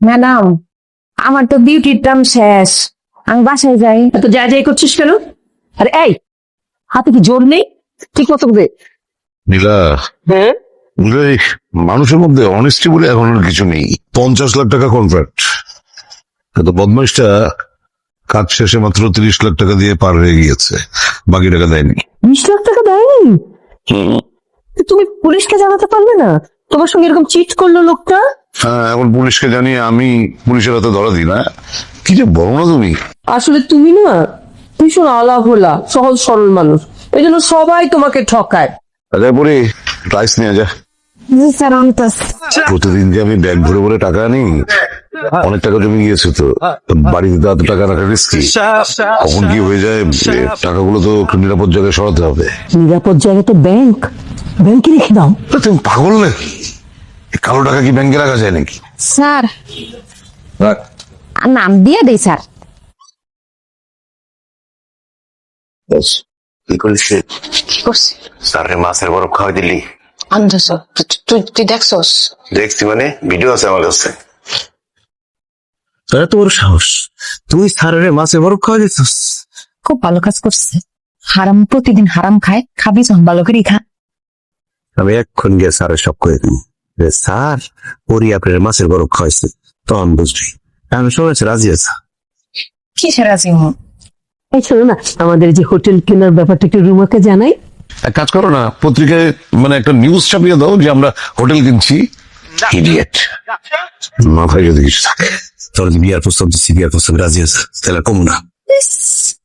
Madam, আমার তো ডিউটির টাইম শেষ, আমি বাসায় যাই। তো যা যাই করছিস কেন? আরে এই হাতে কি জোর নেই? ঠিক মতো দে। নীলা, হ্যাঁ নীলা, এই মানুষের মধ্যে অনেস্টি বলে এখন আর কিছু নেই। 50 লাখ টাকা কন্ট্রাক্ট, কিন্তু বদমাইশটা কাজ শেষে মাত্র 30 লাখ টাকা দিয়ে পার হয়ে গিয়েছে, বাকি টাকা দেয়নি। 20 লাখ টাকা দেয়নি? তুমি পুলিশকে জানাতে পারবে না তোমার সঙ্গে এরকম চিট করলো লোকটা? হ্যাঁ, এখন পুলিশকে জানিয়ে আমি পুলিশের হাতে ধরা দিই না? কি যে বলো না তুমি। আসলে তুমি না ভীষণ আলা ভোলা সহজ সরল মানুষ, এই জন্য সবাই তোমাকে ঠকায়। আচ্ছা পরে প্রাইস নিয়ে যা। জি স্যার, আনতাছি। প্রতিদিন যে আমি ব্যাগ ভরে ভরে টাকা আনি, অনেক টাকা জমে গিয়েছে তো। বাড়িতে তো এত টাকা রাখা রিস্কি, কখন কি হয়ে যায়। টাকাগুলো তো একটু নিরাপদ জায়গায় সরাতে হবে। নিরাপদ জায়গায় তো ব্যাংকে রেখে দাও। তা তুমি পাগল নাকি? এই কালো টাকা কি ব্যাংকে রাখা যায় নাকি? স্যার, রাখ। নাম দিয়ে দেই স্যার। কি করিস রে? কি করছি? স্যারের মাছের বরফ খাওয়াই দিলি? আনতেছ? তুই দেখছস? দেখছি মানে ভিডিও আছে আমার কাছে। তোরা তো বড় সাহস, তুই স্যারের মাছের বরফ খাওয়া দিচ্ছিস? খুব ভালো কাজ করছে। হারাম প্রতিদিন হারাম খায়, খাবি যখন ভালো করেই খা। আমি এক্ষণ গিয়ে স্যারের সব করে দিই যে স্যার ওরই আপনার মাছের বরফ খাওয়াইছে, তখন বুঝবি। আমি শুনেছি রাজি আছে। কিসের রাজি হন? এই শোনো না, আমাদের যে হোটেল কেনার ব্যাপারটা একটু রুমাকে জানাই। এক কাজ করো না, পত্রিকায় মানে একটা নিউজ ছাপিয়ে দাও যে আমরা হোটেল কিনছি। ইডিয়েট, মাথায় যদি কিছু থাকে। তোর যে বিয়ার প্রস্তাব দিচ্ছি, বিয়ার প্রস্তাব রাজি আছে, তাহলে কম না।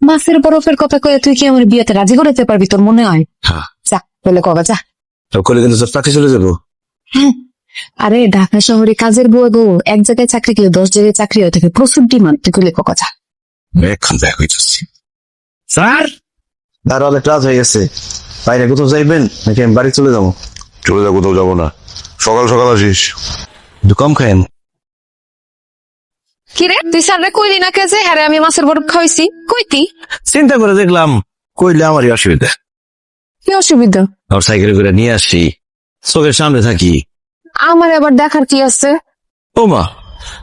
মাছের বরফের কথা কয়ে তুই কি আমার বিয়েতে রাজি করাতে পারবি? তোর মনে হয়? হ্যাঁ, যা বলে কবা যা। করলে কিন্তু তোর চাকরি চলে যাবো। আরে ঢাকা শহরে কাজের বুয়া গো, এক জায়গায় চাকরি গেলে 10 জায়গায় চাকরি হয়ে থাকে, প্রচুর ডিমান্ড। তুই কইলে কবা যা। এখন দেখা হইতেছি। স্যার, আর অনেক রাত হয়ে গেছে, বাইরে কোথাও যাইবেন নাকি আমি বাড়ি চলে যাবো? চলে যা, কোথাও যাবো না, সকাল সকাল আসিস। একটু কম খায়েন। কিরে তুই স্যাররে কইলি না কে যে হ্যাঁ রে, আমি মাছের বরফ খাওয়াইছি? কইতি? চিন্তা করে দেখলাম কইলে আমারই অসুবিধা। কি অসুবিধা? আর সাইকেলে করে নিয়ে আসি, চোখের সামনে থাকি। আমার আবার দেখার কি আছে? ও মা,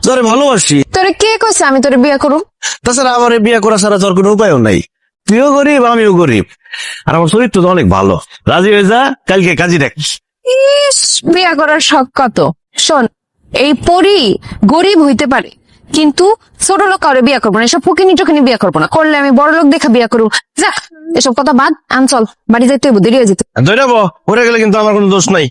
যারে ভালোবাসি, তোরে কে কইছে আমি তোরে বিয়ে করুম? তাছাড়া আমার এই বিয়ে করা ছাড়া তোর কোনো উপায়ও নাই। তুইও গরিব, আমিও গরিব, আর আমার চরিত্র তো অনেক ভালো। রাজি হয়ে যা, কালকে কাজী দেখ। ইস, বিয়ে করার শখ কত! শোন, এই পরি গরিব হইতে পারে, কিন্তু ছোট লোক কাউরে বিয়ে করবো না, এসব ফকিনি টকিনি বিয়ে করবো না। করলে আমি বড় লোক দেখা বিয়ে করবো। যাক, এসব কথা বাদ, আন চল বাড়ি যাইতে হইব, দেরি হয়ে যেতে। ধরে পড়ে গেলে কিন্তু আমার কোনো দোষ নাই।